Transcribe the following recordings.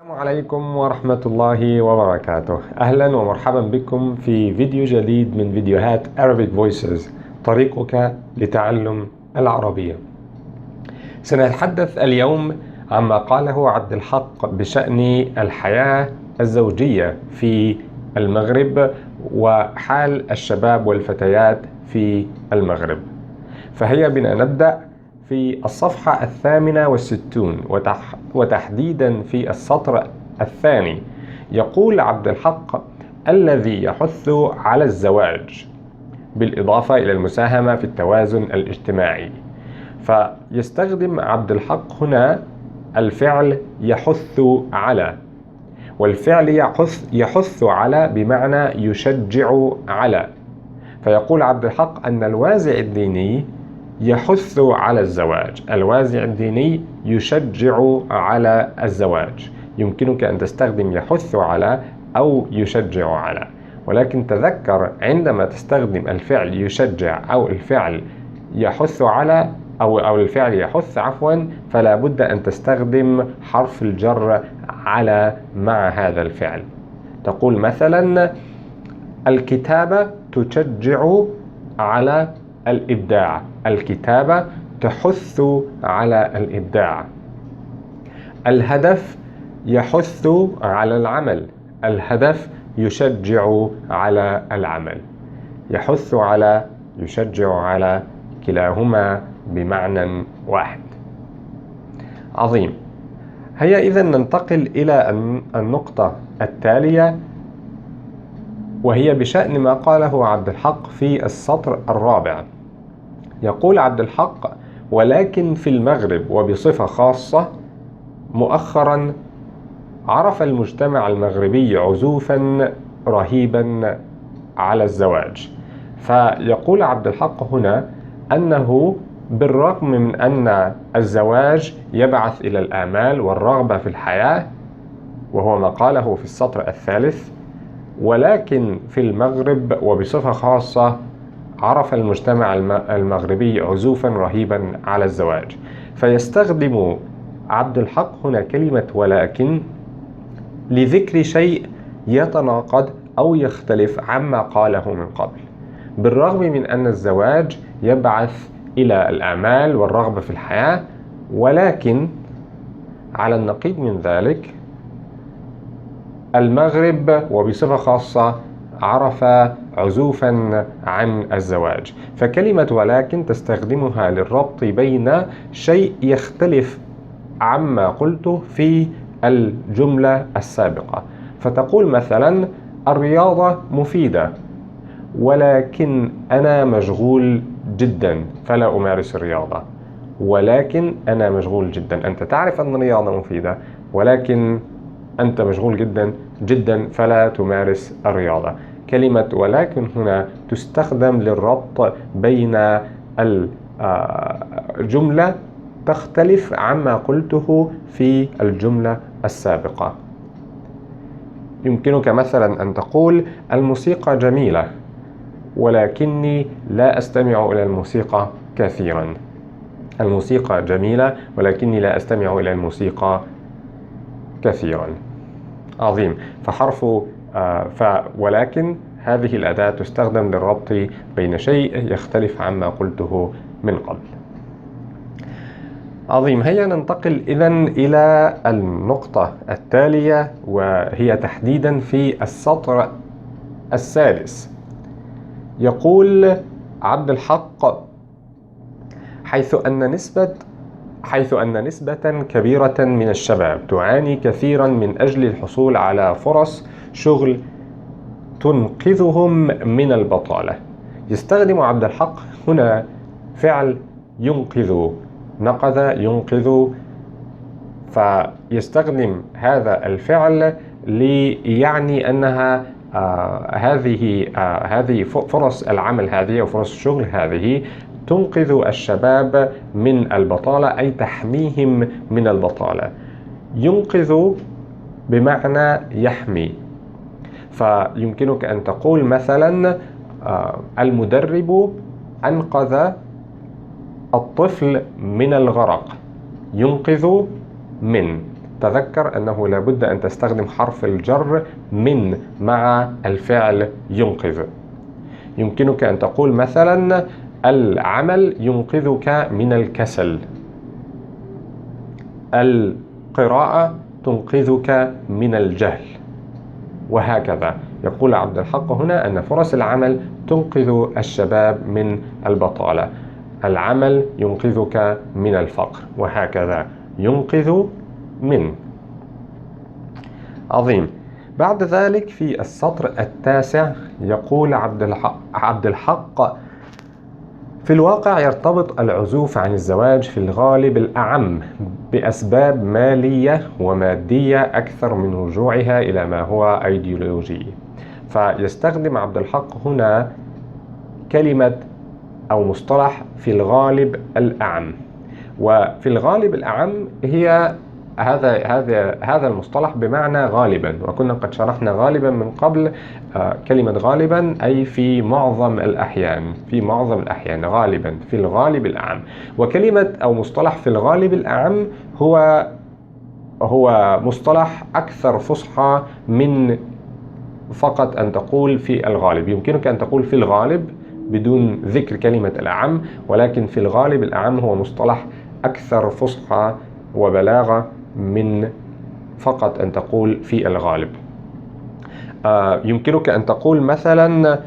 السلام عليكم ورحمة الله وبركاته. أهلا ومرحبا بكم في فيديو جديد من فيديوهات Arabic Voices، طريقك لتعلم العربية. سنتحدث اليوم عما قاله عبد الحق بشأن الحياة الزوجية في المغرب وحال الشباب والفتيات في المغرب. فهيا بنا نبدأ في الصفحة 68 وتحديدا في السطر الثاني. يقول عبد الحق: الذي يحث على الزواج بالإضافة إلى المساهمة في التوازن الاجتماعي. فيستخدم عبد الحق هنا الفعل يحث على، والفعل يحث على بمعنى يشجع على. فيقول عبد الحق أن الوازع الديني يحث على الزواج، الوازع الديني يشجع على الزواج. يمكنك أن تستخدم يحث على أو يشجع على، ولكن تذكر عندما تستخدم الفعل يشجع أو الفعل يحث على أو الفعل يحث فلا بد أن تستخدم حرف الجر على مع هذا الفعل. تقول مثلا: الكتابة تشجع على الإبداع، الكتابة تحث على الإبداع. الهدف يحث على العمل، الهدف يشجع على العمل. يحث على، يشجع على، كلاهما بمعنى واحد. عظيم. هيا إذن ننتقل إلى النقطة التالية، وهي بشأن ما قاله عبد الحق في السطر الرابع. يقول عبد الحق: ولكن في المغرب وبصفة خاصة مؤخرا عرف المجتمع المغربي عزوفا رهيبا على الزواج. فيقول عبد الحق هنا أنه بالرغم من أن الزواج يبعث إلى الآمال والرغبة في الحياة، وهو ما قاله في السطر الثالث، ولكن في المغرب وبصفة خاصة عرف المجتمع المغربي عزوفا رهيبا على الزواج. فيستخدم عبد الحق هنا كلمة ولكن لذكر شيء يتناقض أو يختلف عما قاله من قبل. بالرغم من أن الزواج يبعث إلى الآمال والرغبة في الحياة، ولكن على النقيض من ذلك المغرب وبصفة خاصة عرف عزوفا عن الزواج. فكلمة ولكن تستخدمها للربط بين شيء يختلف عما قلته في الجملة السابقة. فتقول مثلا: الرياضة مفيدة ولكن أنا مشغول جدا فلا أمارس الرياضة. ولكن أنا مشغول جدا، أنت تعرف أن الرياضة مفيدة ولكن أنت مشغول جدا فلا تمارس الرياضة. كلمة ولكن هنا تستخدم للربط بين الجملة تختلف عما قلته في الجملة السابقة. يمكنك مثلا أن تقول: الموسيقى جميلة ولكني لا أستمع إلى الموسيقى كثيرا. الموسيقى جميلة ولكني لا أستمع إلى الموسيقى كثيرا. عظيم. ولكن هذه الأداة تستخدم للربط بين شيء يختلف عما قلته من قبل. عظيم. هيا ننتقل إذن إلى النقطة التالية، وهي تحديدا في السطر السادس. يقول عبد الحق: حيث أن نسبة كبيرة من الشباب تعاني كثيرا من أجل الحصول على فرص شغل تنقذهم من البطالة. يستخدم عبد الحق هنا فعل ينقذ، نقذ ينقذ. فيستخدم هذا الفعل ليعني أنها هذه فرص العمل هذه وفرص الشغل هذه تنقذ الشباب من البطالة، أي تحميهم من البطالة. ينقذ بمعنى يحمي. فيمكنك أن تقول مثلا: المدرب أنقذ الطفل من الغرق. ينقذ من، تذكر أنه لابد أن تستخدم حرف الجر من مع الفعل ينقذ. يمكنك أن تقول مثلا العمل ينقذك من الكسل، القراءة تنقذك من الجهل، وهكذا. يقول عبد الحق هنا أن فرص العمل تنقذ الشباب من البطالة، العمل ينقذك من الفقر، وهكذا، ينقذ من. عظيم. بعد ذلك في السطر التاسع يقول عبد الحق: في الواقع يرتبط العزوف عن الزواج في الغالب الأعم بأسباب مالية ومادية أكثر من رجوعها إلى ما هو أيديولوجي. فيستخدم عبد الحق هنا كلمة أو مصطلح في الغالب الأعم، وفي الغالب الأعم هي هذا المصطلح بمعنى غالبا، وكنا قد شرحنا غالبا من قبل. كلمة غالبا أي في معظم الأحيان، غالبا في الغالب الأعم. وكلمة أو مصطلح في الغالب الأعم هو مصطلح أكثر فصحى من فقط أن تقول في الغالب. يمكنك أن تقول في الغالب بدون ذكر كلمة الأعم، ولكن في الغالب الأعم هو مصطلح أكثر فصحى وبلاغة من فقط أن تقول في الغالب. يمكنك أن تقول مثلا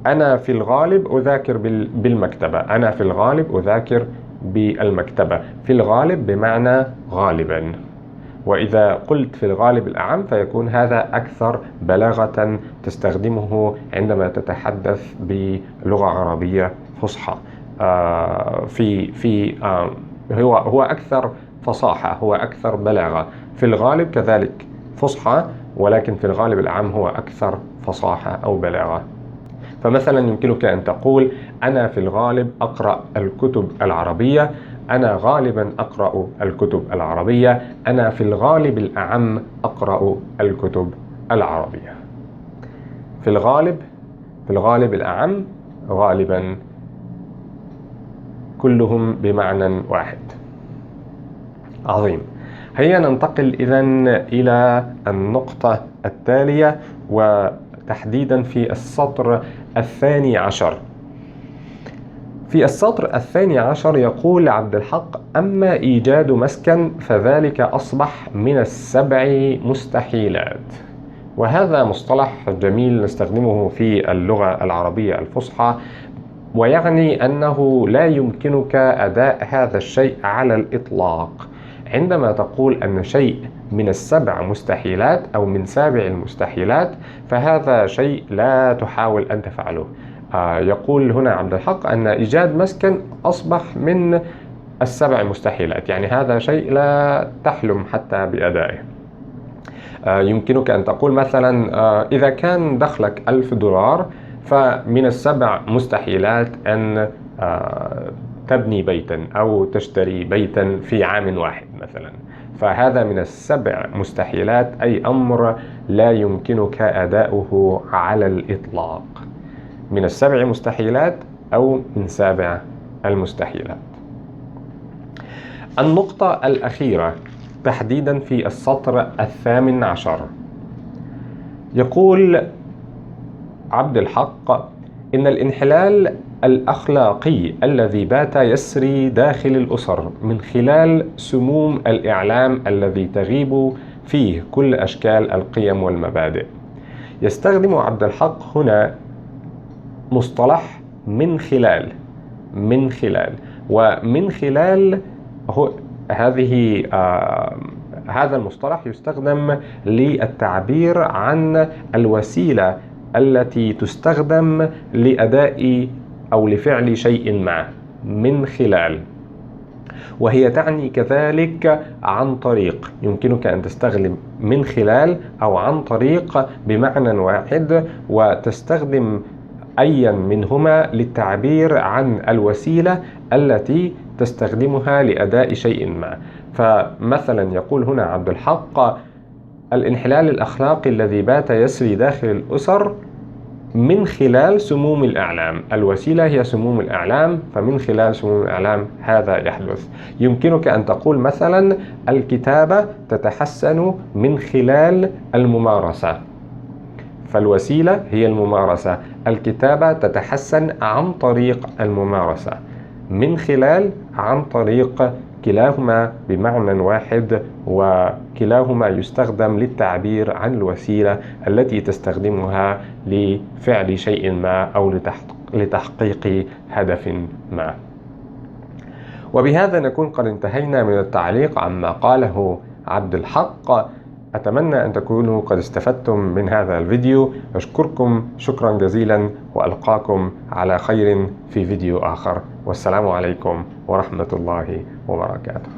أنا في الغالب أذاكر بالمكتبة، أنا في الغالب أذاكر بالمكتبة. في الغالب بمعنى غالبا. وإذا قلت في الغالب الأعم فيكون هذا أكثر بلاغة تستخدمه عندما تتحدث بلغة عربية فصحى. هو أكثر فصاحة، هو أكثر بلاغة. في الغالب كذلك فصحى، ولكن في الغالب العام هو أكثر فصاحة أو بلاغة. فمثلا يمكنك أن تقول أنا في الغالب أقرأ الكتب العربية، أنا غالبا أقرأ الكتب العربية، أنا في الغالب الأعم أقرأ الكتب العربية. في الغالب الأعم، غالبا، كلهم بمعنى واحد. عظيم. هيا ننتقل إذن إلى النقطة التالية، وتحديدا في السطر 12. في السطر 12 يقول عبد الحق: أما إيجاد مسكن فذلك أصبح من السبع مستحيلات. وهذا مصطلح جميل نستخدمه في اللغة العربية الفصحى، ويعني أنه لا يمكنك أداء هذا الشيء على الإطلاق. عندما تقول أن شيء من السبع مستحيلات أو من سابع المستحيلات، فهذا شيء لا تحاول أن تفعله. يقول هنا عبد الحق أن إيجاد مسكن أصبح من السبع مستحيلات، يعني هذا شيء لا تحلم حتى بأدائه. يمكنك أن تقول مثلا إذا كان دخلك $1000، فمن السبع مستحيلات أن تبني بيتا أو تشتري بيتا في عام واحد مثلا. فهذا من السبع مستحيلات، أي أمر لا يمكنك أداؤه على الإطلاق. من السبع مستحيلات أو من سابع المستحيلات. النقطة الأخيرة تحديدا في السطر 18 يقول عبد الحق: إن الانحلال الأخلاقي الذي بات يسري داخل الأسر من خلال سموم الإعلام الذي تغيب فيه كل أشكال القيم والمبادئ. يستخدم عبد الحق هنا مصطلح من خلال. ومن خلال هذا المصطلح يستخدم للتعبير عن الوسيلة التي تستخدم لأداء أو لفعل شيء ما، من خلال. وهي تعني كذلك عن طريق. يمكنك أن تستخدم من خلال أو عن طريق بمعنى واحد، وتستخدم أيا منهما للتعبير عن الوسيلة التي تستخدمها لأداء شيء ما. فمثلا يقول هنا عبد الحق: الانحلال الأخلاقي الذي بات يسري داخل الأسر من خلال سموم الإعلام. الوسيلة هي سموم الإعلام، فمن خلال سموم الإعلام هذا يحدث. يمكنك أن تقول مثلا الكتابة تتحسن من خلال الممارسة، فالوسيلة هي الممارسة، الكتابة تتحسن عن طريق الممارسة. من خلال، عن طريق، كلاهما بمعنى واحد، وكلاهما يستخدم للتعبير عن الوسيلة التي تستخدمها لفعل شيء ما أو لتحقيق هدف ما. وبهذا نكون قد انتهينا من التعليق عما قاله عبد الحق. أتمنى أن تكونوا قد استفدتم من هذا الفيديو. أشكركم شكرا جزيلا، وألقاكم على خير في فيديو آخر، والسلام عليكم ورحمة الله وبركاته.